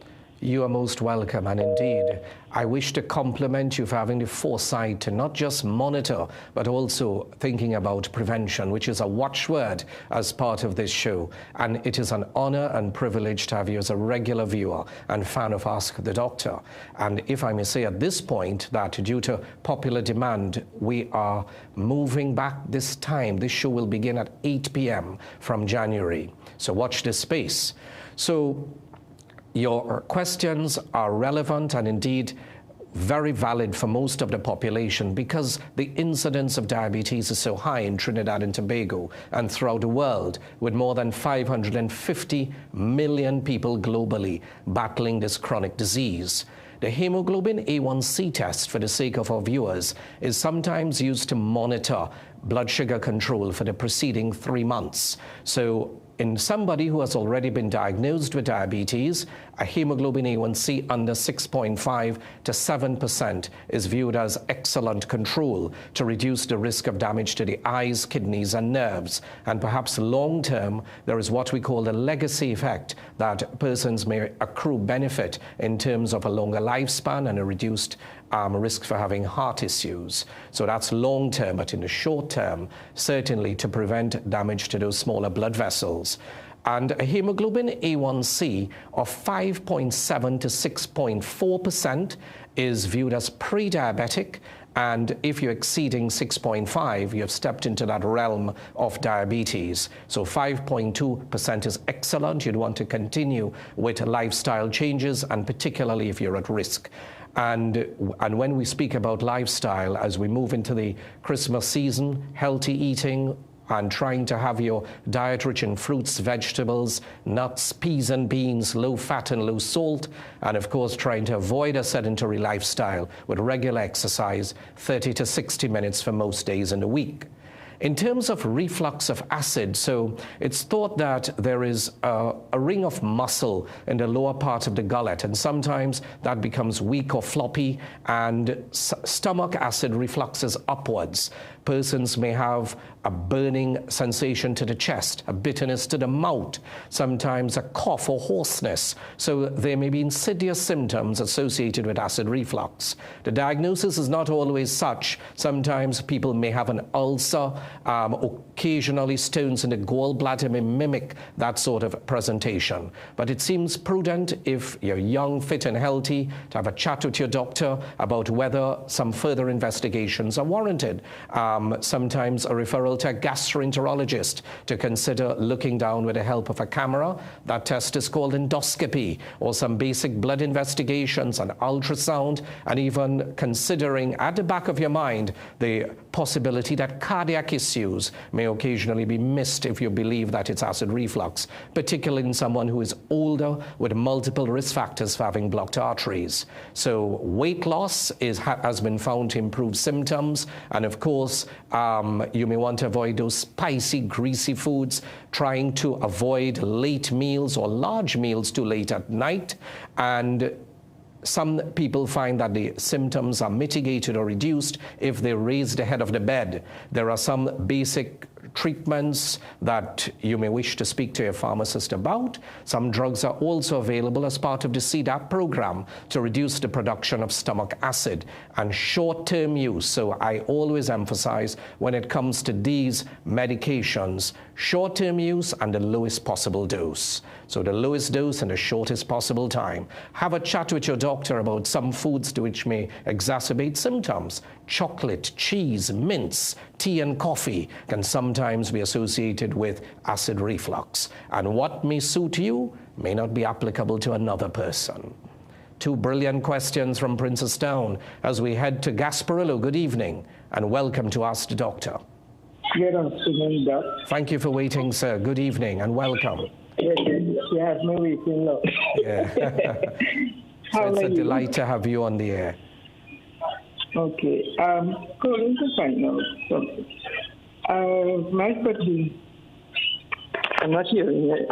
[SPEAKER 1] You are most welcome, and indeed, I wish to compliment you for having the foresight to not just monitor, but also thinking about prevention, which is a watchword as part of this show. And it is an honor and privilege to have you as a regular viewer and fan of Ask the Doctor. And if I may say at this point that due to popular demand, we are moving back this time. This show will begin at 8 p.m. from January. So watch this space. So your questions are relevant and indeed very valid for most of the population because the incidence of diabetes is so high in Trinidad and Tobago and throughout the world, with more than 550 million people globally battling this chronic disease. The hemoglobin A1c test, for the sake of our viewers, is sometimes used to monitor blood sugar control for the preceding 3 months. So in somebody who has already been diagnosed with diabetes, a hemoglobin A1c under 6.5 to 7% is viewed as excellent control to reduce the risk of damage to the eyes, kidneys, and nerves. And perhaps long-term, there is what we call the legacy effect, that persons may accrue benefit in terms of a longer lifespan and a reduced risk for having heart issues. So that's long-term, but in the short term, certainly to prevent damage to those smaller blood vessels. And a hemoglobin A1c of 5.7 to 6.4% is viewed as pre-diabetic, and if you're exceeding 6.5, you have stepped into that realm of diabetes. So 5.2% is excellent. You'd want to continue with lifestyle changes, and particularly if you're at risk. And when we speak about lifestyle, as we move into the Christmas season, healthy eating and trying to have your diet rich in fruits, vegetables, nuts, peas and beans, low fat and low salt, and of course trying to avoid a sedentary lifestyle with regular exercise, 30 to 60 minutes for most days in the week. In terms of reflux of acid, so it's thought that there is a ring of muscle in the lower part of the gullet, and sometimes that becomes weak or floppy, and stomach acid refluxes upwards. Persons may have a burning sensation to the chest, a bitterness to the mouth, sometimes a cough or hoarseness. So there may be insidious symptoms associated with acid reflux. The diagnosis is not always such. Sometimes people may have an ulcer, occasionally stones in the gallbladder may mimic that sort of presentation. But it seems prudent, if you're young, fit and healthy, to have a chat with your doctor about whether some further investigations are warranted. sometimes a referral to a gastroenterologist to consider looking down with the help of a camera. That test is called endoscopy, or some basic blood investigations, an ultrasound, and even considering at the back of your mind the possibility that cardiac issues may occasionally be missed if you believe that it's acid reflux, particularly in someone who is older with multiple risk factors for having blocked arteries. So weight loss has been found to improve symptoms, and of course you may want to avoid those spicy, greasy foods, trying to avoid late meals or large meals too late at night. And some people find that the symptoms are mitigated or reduced if they raise the head of the bed. There are some basic treatments that you may wish to speak to your pharmacist about. Some drugs are also available as part of the CDAP program to reduce the production of stomach acid and short-term use. So I always emphasize when it comes to these medications, short-term use and the lowest possible dose. So the lowest dose and the shortest possible time. Have a chat with your doctor about some foods which may exacerbate symptoms. Chocolate, cheese, mints, tea and coffee can sometimes be associated with acid reflux. And what may suit you may not be applicable to another person. Two brilliant questions from Princestown as we head to Gasparillo. Good evening and welcome to Ask the Doctor.
[SPEAKER 28] Good afternoon, Doc.
[SPEAKER 1] Thank you for waiting, sir. Good evening and welcome.
[SPEAKER 28] You have no waiting, Lord.
[SPEAKER 1] Yeah. So it's a delight to have you on the air.
[SPEAKER 28] Okay. Calling to find out something. My question, I'm not hearing it.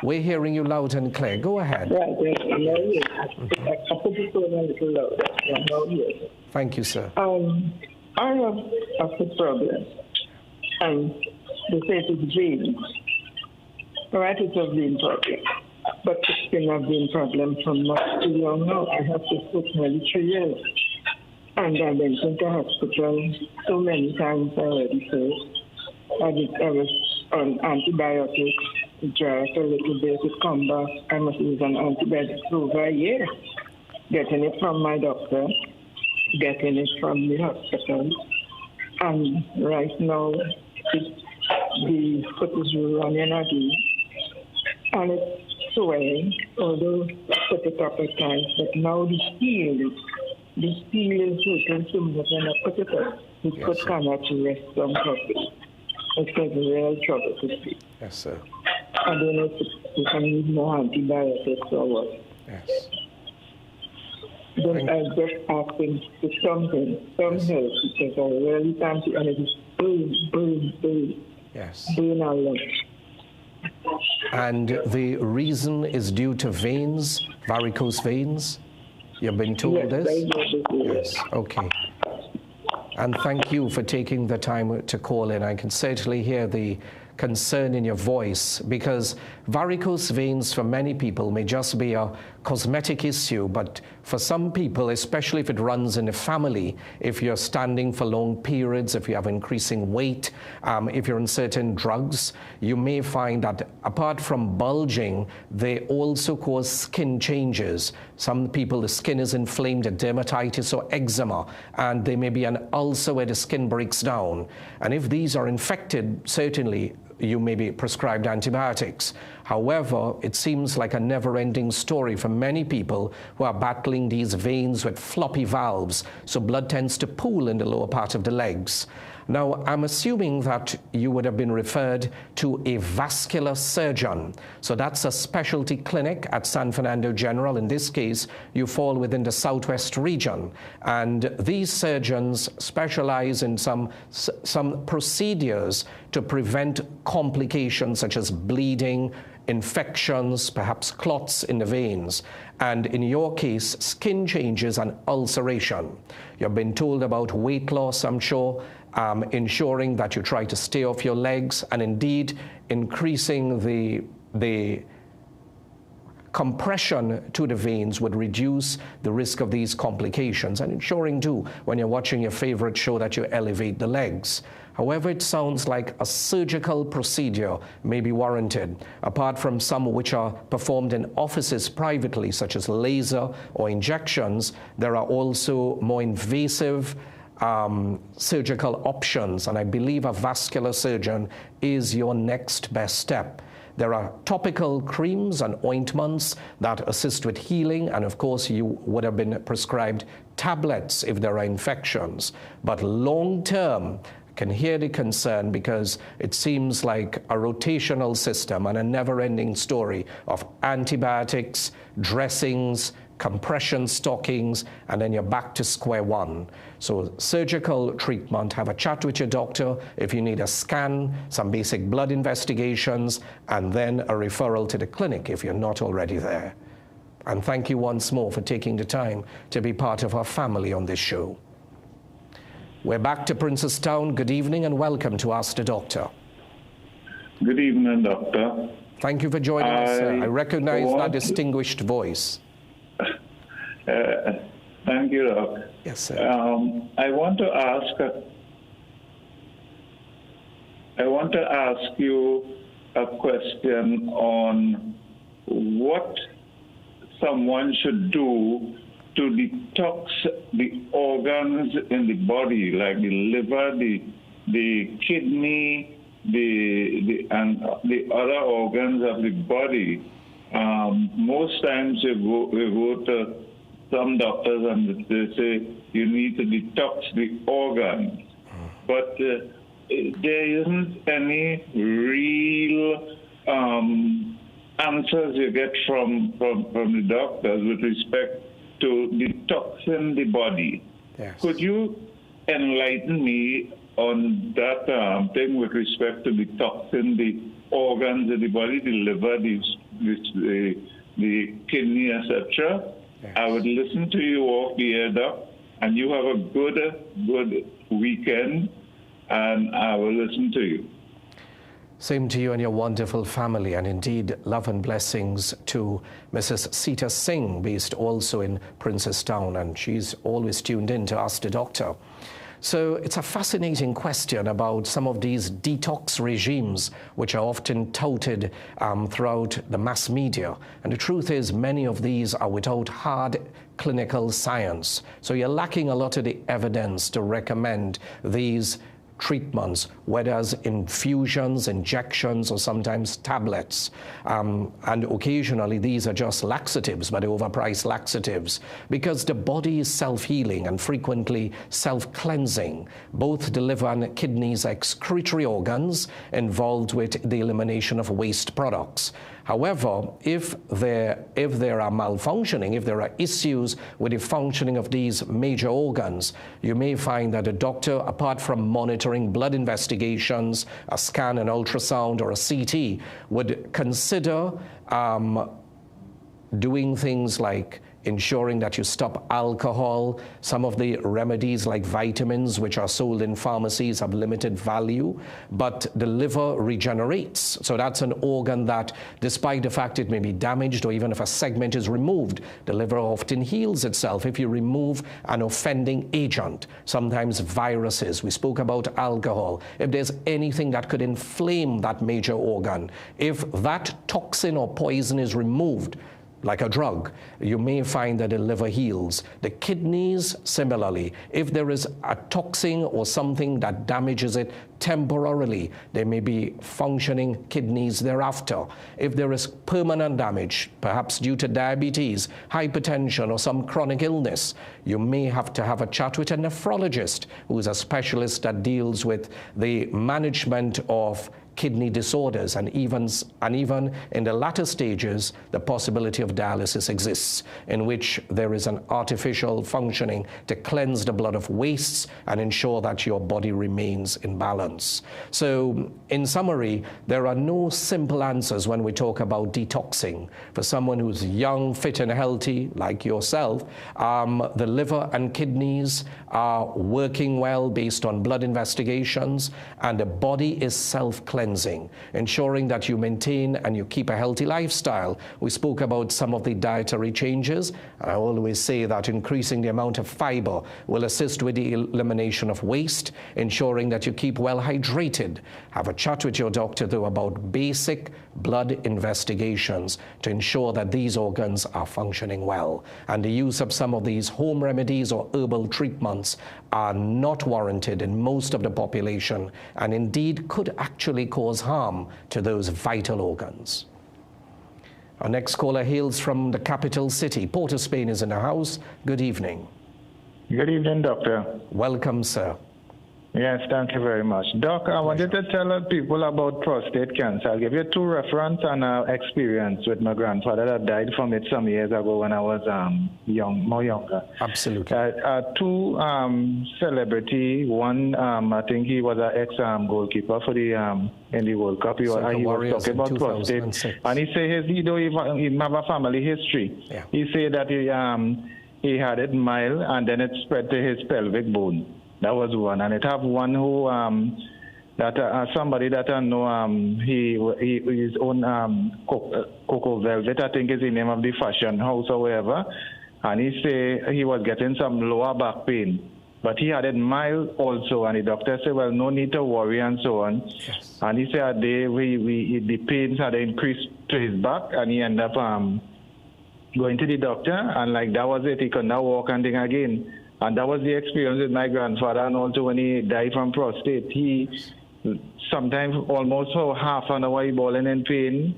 [SPEAKER 1] We're hearing you loud and clear. Go ahead.
[SPEAKER 28] Right, I'm not hearing. I put the phone a little louder. I'm not hearing.
[SPEAKER 1] Thank you, sir.
[SPEAKER 28] I have a foot problem, and they say it's veins. Right, it's a vein problem. But it's been a vein problem for much too long now. I have this foot nearly 3 years. And I've been to the hospital so many times already, so I was on antibiotics. It dried a little bit, it come back. I must use an antibiotic for over a year. Getting it from my doctor, getting it from the hospital. And right now, the foot is running again. And it's swelling, although I put it up at times. But now the steel is hurting so much when I put it up. The foot cannot rest on properly. It's a real trouble to see.
[SPEAKER 1] Yes, sir.
[SPEAKER 28] I don't know if I need more antibiotics or what.
[SPEAKER 1] Yes.
[SPEAKER 28] Then I just asking for something, some help, because I really can't see, and it is boom.
[SPEAKER 1] Yes.
[SPEAKER 28] Boom a lot.
[SPEAKER 1] And the reason is due to veins, varicose veins? You've been told this? Yes, okay. And thank you for taking the time to call in. I can certainly hear the concern in your voice, because varicose veins for many people may just be a cosmetic issue, but for some people, especially if it runs in a family, if you're standing for long periods, if you have increasing weight, if you're on certain drugs, you may find that apart from bulging, they also cause skin changes. Some people, the skin is inflamed, a dermatitis or eczema, and there may be an ulcer where the skin breaks down. And if these are infected, certainly you may be prescribed antibiotics. However, it seems like a never-ending story for many people who are battling these veins with floppy valves, so blood tends to pool in the lower part of the legs. Now, I'm assuming that you would have been referred to a vascular surgeon. So that's a specialty clinic at San Fernando General. In this case, you fall within the Southwest region. And these surgeons specialize in some procedures to prevent complications such as bleeding, infections, perhaps clots in the veins, and in your case, skin changes and ulceration. You've been told about weight loss, I'm sure, ensuring that you try to stay off your legs, and indeed increasing the compression to the veins would reduce the risk of these complications, and ensuring too, when you're watching your favorite show, that you elevate the legs. However, it sounds like a surgical procedure may be warranted, apart from some which are performed in offices privately, such as laser or injections. There are also more invasive surgical options, and I believe a vascular surgeon is your next best step. There are topical creams and ointments that assist with healing, and of course you would have been prescribed tablets if there are infections. But long term, I can hear the concern because it seems like a rotational system and a never-ending story of antibiotics, dressings, compression stockings, and then you're back to square one. So surgical treatment, have a chat with your doctor if you need a scan, some basic blood investigations, and then a referral to the clinic if you're not already there. And thank you once more for taking the time to be part of our family on this show. We're back to Princestown. Good evening and welcome to Ask the Doctor.
[SPEAKER 2] Good evening, Doctor.
[SPEAKER 1] Thank you for joining us. I recognize that distinguished voice.
[SPEAKER 2] Thank you, Doc.
[SPEAKER 1] Yes, sir.
[SPEAKER 2] I want to ask you a question on what someone should do to detox the organs in the body, like the liver, the kidney, and the other organs of the body. Most times we go to some doctors and they say you need to detox the organs, but there isn't any real answers you get from the doctors with respect to detoxing the body.
[SPEAKER 1] Yes.
[SPEAKER 2] Could you enlighten me on that thing with respect to detoxing the organs of the body, the liver, the kidney, etc.?
[SPEAKER 1] Yes.
[SPEAKER 2] I would listen to you off the air, Doc, and you have a good weekend, and I will listen to you.
[SPEAKER 1] Same to you and your wonderful family, and indeed love and blessings to Mrs. Sita Singh, based also in Princestown, and she's always tuned in to Ask the Doctor. So it's a fascinating question about some of these detox regimes which are often touted throughout the mass media. And the truth is many of these are without hard clinical science. So you're lacking a lot of the evidence to recommend these treatments, whether as infusions, injections, or sometimes tablets. And occasionally these are just laxatives, but overpriced laxatives, because the body is self-healing and frequently self-cleansing. Both the liver and kidneys are excretory organs involved with the elimination of waste products. However, if there are malfunctioning, if there are issues with the functioning of these major organs, you may find that a doctor, apart from monitoring blood investigations, a scan, an ultrasound, or a CT, would consider doing things like ensuring that you stop alcohol. Some of the remedies like vitamins, which are sold in pharmacies, have limited value, but the liver regenerates. So that's an organ that, despite the fact it may be damaged, or even if a segment is removed, the liver often heals itself if you remove an offending agent, sometimes viruses. We spoke about alcohol. If there's anything that could inflame that major organ, if that toxin or poison is removed, like a drug, you may find that the liver heals. The kidneys, similarly, if there is a toxin or something that damages it temporarily, there may be functioning kidneys thereafter. If there is permanent damage, perhaps due to diabetes, hypertension, or some chronic illness, you may have to have a chat with a nephrologist, who is a specialist that deals with the management of kidney disorders, and even in the latter stages, the possibility of dialysis exists, in which there is an artificial functioning to cleanse the blood of wastes and ensure that your body remains in balance. So, in summary, there are no simple answers when we talk about detoxing. For someone who's young, fit, and healthy, like yourself, the liver and kidneys are working well based on blood investigations, and the body is self-cleansing. cleansing, ensuring that you maintain and you keep a healthy lifestyle. We spoke about some of the dietary changes, and I always say that increasing the amount of fiber will assist with the elimination of waste, ensuring that you keep well hydrated. Have a chat with your doctor, though, about basic blood investigations to ensure that these organs are functioning well. And the use of some of these home remedies or herbal treatments are not warranted in most of the population, and indeed could actually cause harm to those vital organs. Our next caller hails from the capital city. Port of Spain is in the house. Good evening.
[SPEAKER 3] Good evening, Doctor.
[SPEAKER 1] Welcome, sir.
[SPEAKER 3] Yes, thank you very much. Doc, I wanted to tell people about prostate cancer. I'll give you two reference and experience with my grandfather that died from it some years ago when I was more younger.
[SPEAKER 1] Absolutely.
[SPEAKER 3] Two celebrity. One, I think he was an ex-goalkeeper for the in the World Cup. He was talking about prostate, and he said he don't even have a family history. Yeah. He said that he had it mild and then it spread to his pelvic bone. That was one, and it have one who somebody that I know he his own Coco Velvet, I think is the name of the fashion house or whatever, and he say he was getting some lower back pain, but he had it mild also, and the doctor said, well, no need to worry and so on. Yes. And he said the pains had increased to his back, and he ended up going to the doctor, and like that was it. He could not walk and thing again. And that was the experience with my grandfather, and also when he died from prostate, he sometimes almost for half an hour he bawling in pain.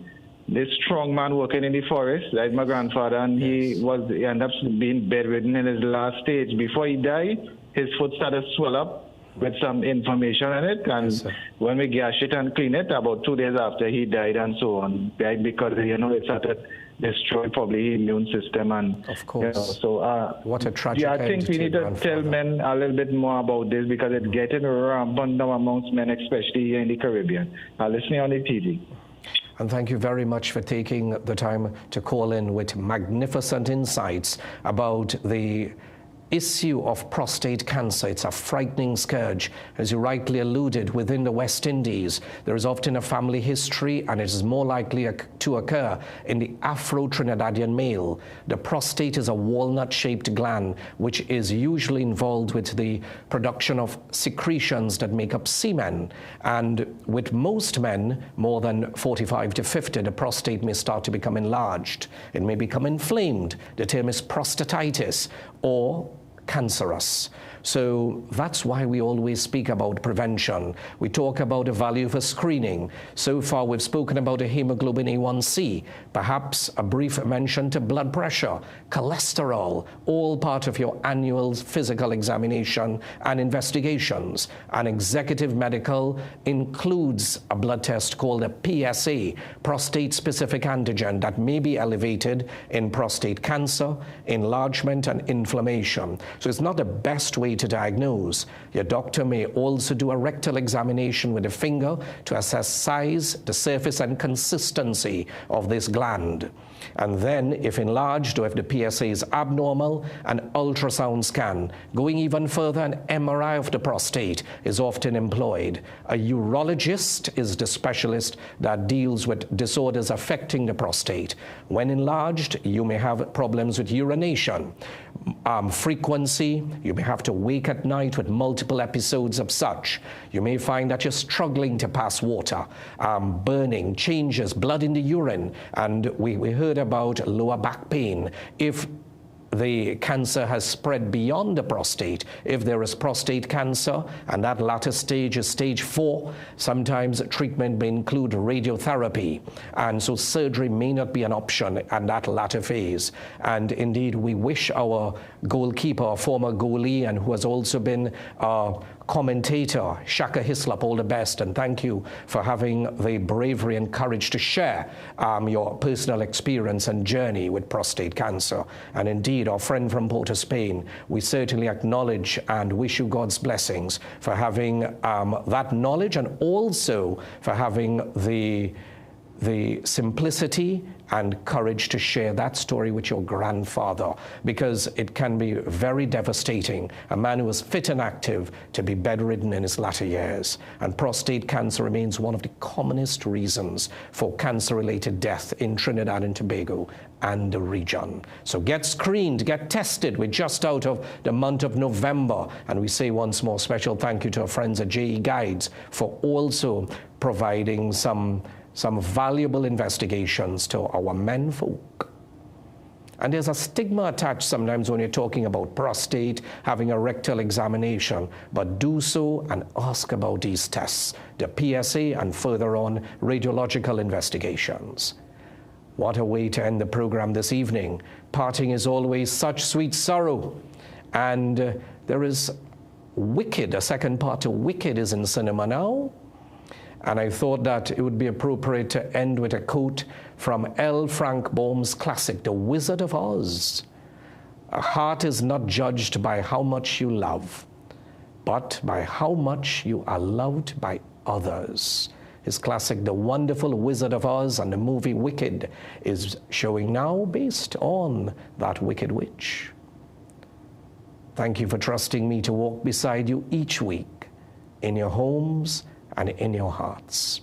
[SPEAKER 3] This strong man working in the forest, like my grandfather, and he ended up being bedridden in his last stage. Before he died, his foot started to swell up with some inflammation in it, and when we gash it and clean it, about 2 days after he died and so on, died because it started destroy probably immune system, and
[SPEAKER 1] of course.
[SPEAKER 3] So
[SPEAKER 1] what a tragic
[SPEAKER 3] I think we need to tell men a little bit more about this because it's getting rampant now amongst men, especially here in the Caribbean. Listening on the TV.
[SPEAKER 1] And thank you very much for taking the time to call in with magnificent insights about the issue of prostate cancer. It's a frightening scourge. As you rightly alluded, within the West Indies, there is often a family history, and it is more likely to occur in the Afro-Trinidadian male. The prostate is a walnut-shaped gland, which is usually involved with the production of secretions that make up semen. And with most men, more than 45 to 50, the prostate may start to become enlarged. It may become inflamed. The term is prostatitis, or cancerous. So that's why we always speak about prevention. We talk about the value of a screening. So far, we've spoken about a hemoglobin A1C, perhaps a brief mention to blood pressure, cholesterol, all part of your annual physical examination and investigations. An executive medical includes a blood test called a PSA, prostate-specific antigen, that may be elevated in prostate cancer, enlargement, and inflammation. So it's not the best way to diagnose. Your doctor may also do a rectal examination with a finger to assess size, the surface, and consistency of this gland. And then, if enlarged or if the PSA is abnormal, an ultrasound scan. Going even further, an MRI of the prostate is often employed. A urologist is the specialist that deals with disorders affecting the prostate. When enlarged, you may have problems with urination, frequency. You may have to wake at night with multiple episodes of such. You may find that you're struggling to pass water, burning, changes, blood in the urine, and we heard about lower back pain. If the cancer has spread beyond the prostate, if there is prostate cancer and that latter stage is stage 4, sometimes treatment may include radiotherapy, and so surgery may not be an option at that latter phase. And indeed, we wish our goalkeeper, our former goalie, and who has also been commentator, Shaka Hislop, all the best, and thank you for having the bravery and courage to share your personal experience and journey with prostate cancer. And indeed, our friend from Port of Spain, we certainly acknowledge and wish you God's blessings for having that knowledge, and also for having the simplicity and courage to share that story with your grandfather, because it can be very devastating. A man who was fit and active to be bedridden in his latter years. And prostate cancer remains one of the commonest reasons for cancer-related death in Trinidad and Tobago and the region. So get screened, get tested. We're just out of the month of November. And we say once more, special thank you to our friends at JE Guides for also providing some valuable investigations to our men folk. And there's a stigma attached sometimes when you're talking about prostate, having a rectal examination, but do so and ask about these tests, the PSA and further on radiological investigations. What a way to end the program this evening. Parting is always such sweet sorrow. And there is Wicked, a second part to Wicked is in cinema now. And I thought that it would be appropriate to end with a quote from L. Frank Baum's classic, The Wizard of Oz. A heart is not judged by how much you love, but by how much you are loved by others. His classic, The Wonderful Wizard of Oz, and the movie Wicked is showing now based on that Wicked Witch. Thank you for trusting me to walk beside you each week in your homes and in your hearts.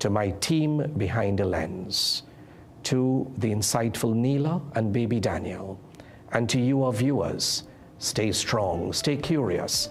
[SPEAKER 1] To my team behind the lens, to the insightful Neela and baby Daniel, and to you, our viewers, stay strong, stay curious,